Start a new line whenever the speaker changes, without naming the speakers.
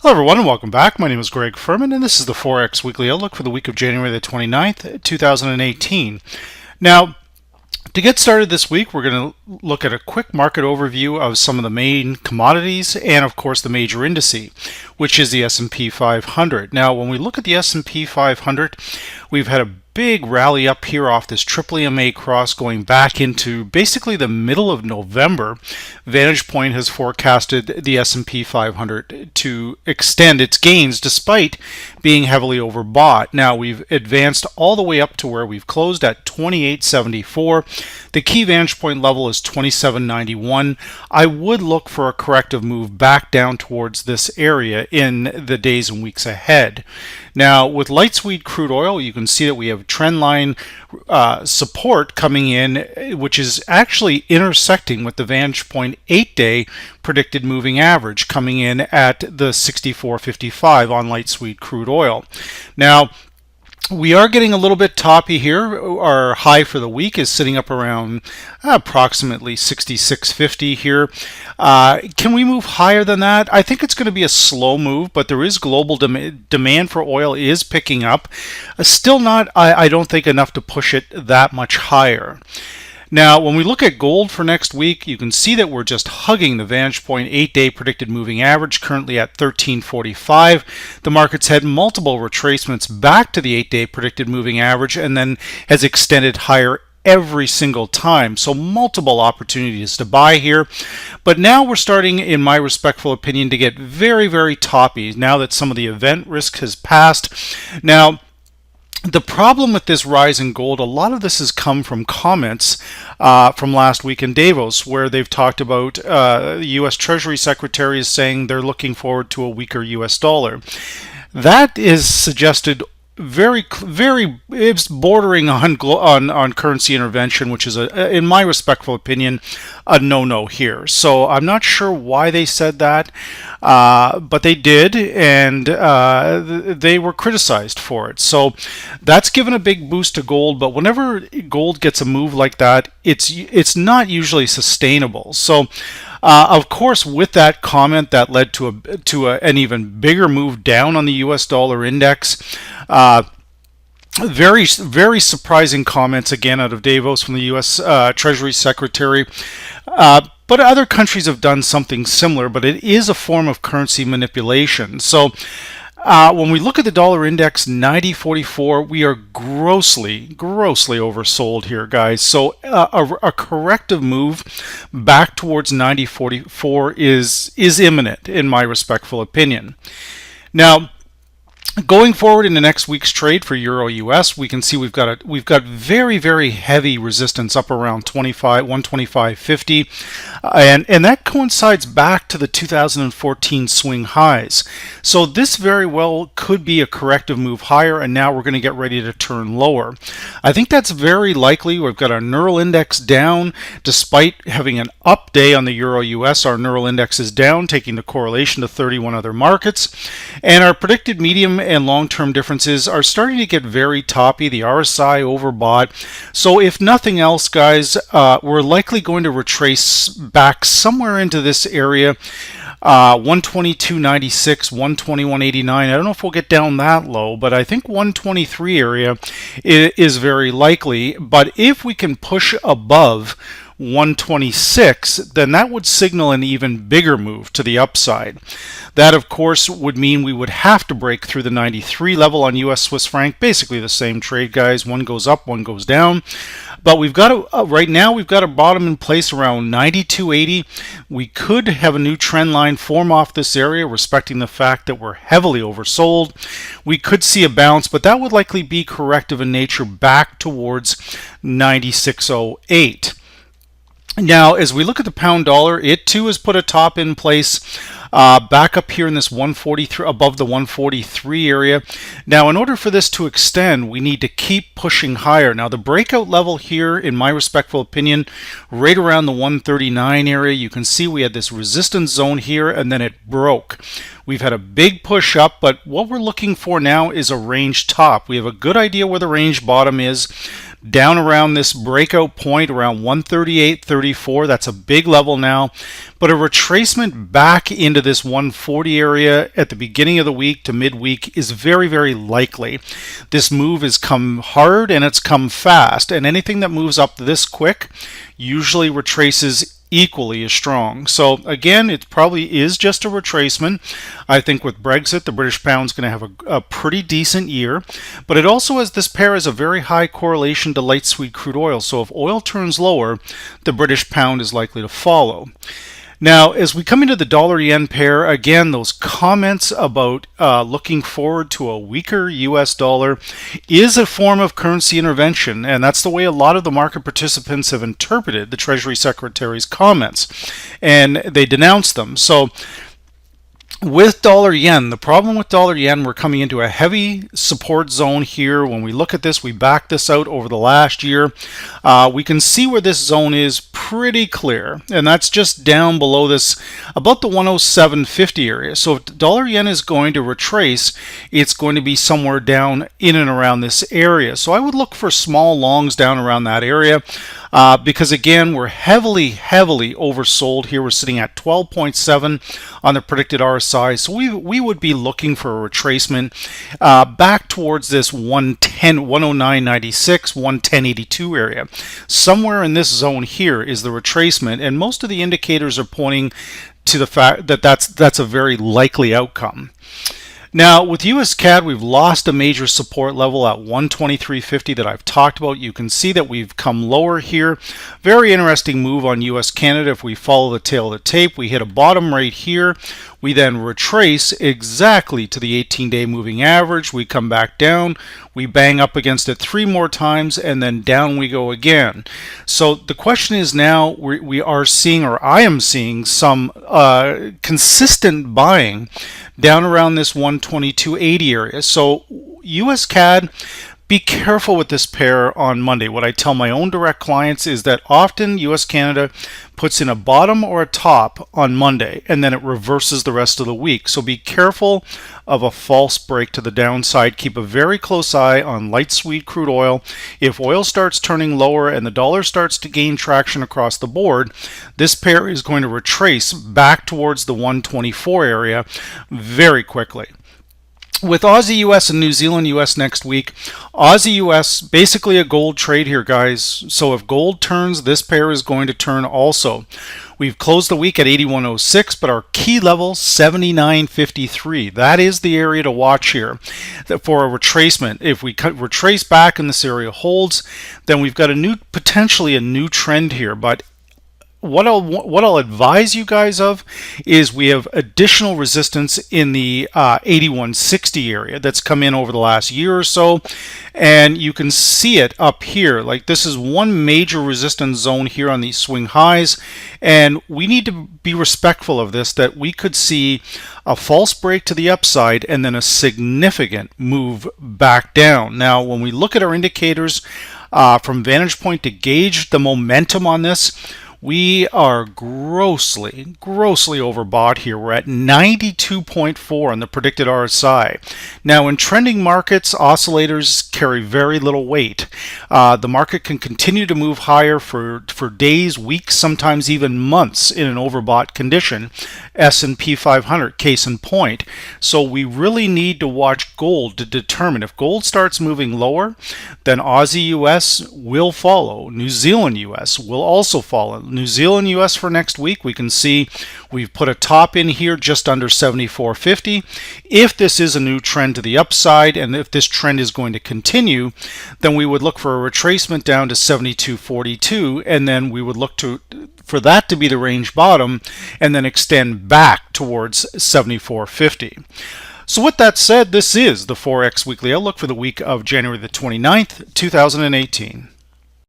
Hello everyone and welcome back. My name is Greg Furman and this is the Forex Weekly Outlook for the week of January the 29th, 2018. Now, to get started this week, we're going to look at a quick market overview of some of the main commodities and of course the major indice, which is the S&P 500. Now, when we look at the S&P 500, we've had a big rally up here off this triple EMA cross going back into basically the middle of November. VantagePoint has forecasted the S&P 500 to extend its gains despite being heavily overbought. Now we've advanced all the way up to where we've closed at 2874. The key VantagePoint level is 2791. I would look for a corrective move back down towards this area in the days and weeks ahead. Now with light sweet crude oil, you can see that we have trend line support coming in, which is actually intersecting with the VantagePoint 8-day predicted moving average coming in at the 64.55 on light sweet crude oil. Now, we are getting a little bit toppy here. Our high for the week is sitting up around approximately 66.50 here. Can we move higher than that? I think it's going to be a slow move, but there is global demand for oil is picking up. Still not, I don't think, enough to push it that much higher. Now, when we look at gold for next week, you can see that we're just hugging the VantagePoint 8-day predicted moving average, currently at 1345. The market's had multiple retracements back to the 8-day predicted moving average and then has extended higher every single time. So multiple opportunities to buy here. But now we're starting, in my respectful opinion, to get very, very toppy now that some of the event risk has passed. Now, the problem with this rise in gold, a lot of this has come from comments from last week in Davos, where they've talked about the U.S. Treasury Secretary is saying they're looking forward to a weaker U.S. dollar. That is suggested it's bordering on currency intervention, which is, in my respectful opinion, a no-no here. So I'm not sure why they said that, but they did, and they were criticized for it. So that's given a big boost to gold, but whenever gold gets a move like that, it's not usually sustainable. So of course, with that comment, that led to an even bigger move down on the U.S. dollar index. Very, very surprising comments again out of Davos from the U.S. Treasury Secretary. But other countries have done something similar, but it is a form of currency manipulation. So when we look at the dollar index 90.44, we are grossly oversold here, guys. So a corrective move back towards 90.44 is imminent, in my respectful opinion. Now, going forward in the next week's trade for Euro US, we can see we've got very, very heavy resistance up around 125.50, and that coincides back to the 2014 swing highs. So this very well could be a corrective move higher, and now we're going to get ready to turn lower. I think that's very likely. We've got our neural index down despite having an up day on the Euro US. Our neural index is down, taking the correlation to 31 other markets, and our predicted medium and long-term differences are starting to get very toppy. The RSI overbought. So if nothing else, guys, we're likely going to retrace back somewhere into this area, 122.96, 121.89. I don't know if we'll get down that low, but I think 123 area is very likely. But if we can push above 126, then that would signal an even bigger move to the upside. That, of course, would mean we would have to break through the 93 level on US Swiss franc. Basically the same trade, guys. One goes up, one goes down. But we've got right now we've got a bottom in place around 92.80. We could have a new trend line form off this area, respecting the fact that we're heavily oversold. We could see a bounce, but that would likely be corrective in nature back towards 96.08. Now, as we look at the pound dollar, it too has put a top in place back up here in this 143, above the 143 area. Now, in order for this to extend, we need to keep pushing higher. Now, the breakout level here, in my respectful opinion, right around the 139 area, you can see we had this resistance zone here, and then it broke. We've had a big push up, but what we're looking for now is a range top. We have a good idea where the range bottom is. down around this breakout point around 138.34. That's a big level now, but a retracement back into this 140 area at the beginning of the week to midweek is very, very likely. This move has come hard and it's come fast, and anything that moves up this quick usually retraces equally as strong. So again, it probably is just a retracement. I think with Brexit, the British pound's going to have a pretty decent year, but it also has, this pair has a very high correlation to light sweet crude oil. So if oil turns lower, the British pound is likely to follow. Now, as we come into the dollar-yen pair, again, those comments about looking forward to a weaker US dollar is a form of currency intervention, and that's the way a lot of the market participants have interpreted the Treasury Secretary's comments, and they denounced them. So with dollar yen, the problem with dollar yen, we're coming into a heavy support zone here. When we look at this, we back this out over the last year. We can see where this zone is pretty clear, and that's just down below this, about the 107.50 area. So if dollar yen is going to retrace, it's going to be somewhere down in and around this area. So I would look for small longs down around that area. Because again, we're heavily oversold here. We're sitting at 12.7 on the predicted RSI, so we would be looking for a retracement back towards this 109.96, 110.82 area. Somewhere in this zone here is the retracement, and most of the indicators are pointing to the fact that that's a very likely outcome. Now, with US CAD, we've lost a major support level at 123.50 that I've talked about. You can see that we've come lower here. Very interesting move on US Canada. If we follow the tail of the tape, we hit a bottom right here. We then retrace exactly to the 18-day moving average. We come back down. We bang up against it 3 more times, and then down we go again. So the question is now, we are seeing, or I am seeing, some consistent buying down around this 122.80 area. So US CAD, be careful with this pair on Monday. What I tell my own direct clients is that often US Canada puts in a bottom or a top on Monday, and then it reverses the rest of the week. So be careful of a false break to the downside. Keep a very close eye on light sweet crude oil. If oil starts turning lower and the dollar starts to gain traction across the board, this pair is going to retrace back towards the 124 area very quickly. With Aussie US and New Zealand US next week, Aussie US, basically a gold trade here, guys. So if gold turns, this pair is going to turn also. We've closed the week at 81.06, but our key level, 79.53. That is the area to watch here for a retracement. If we retrace back and this area holds, then we've got potentially a new trend here. But what I'll advise you guys of is we have additional resistance in the 81.60 area that's come in over the last year or so, and you can see it up here. Like, this is one major resistance zone here on these swing highs, and we need to be respectful of this, that we could see a false break to the upside and then a significant move back down. Now, when we look at our indicators from VantagePoint to gauge the momentum on this, we are grossly overbought here. We're at 92.4 on the predicted RSI. Now, in trending markets, oscillators carry very little weight. The market can continue to move higher for days, weeks, sometimes even months in an overbought condition. S&P 500, case in point. So we really need to watch gold to determine if gold starts moving lower, then Aussie US will follow. New Zealand US will also follow. New Zealand US for next week, we can see we've put a top in here just under 74.50. If this is a new trend to the upside, and if this trend is going to continue, then we would look for a retracement down to 72.42, and then we would look for that to be the range bottom and then extend back towards 74.50. So with that said, this is the Forex Weekly Outlook for the week of January the 29th, 2018.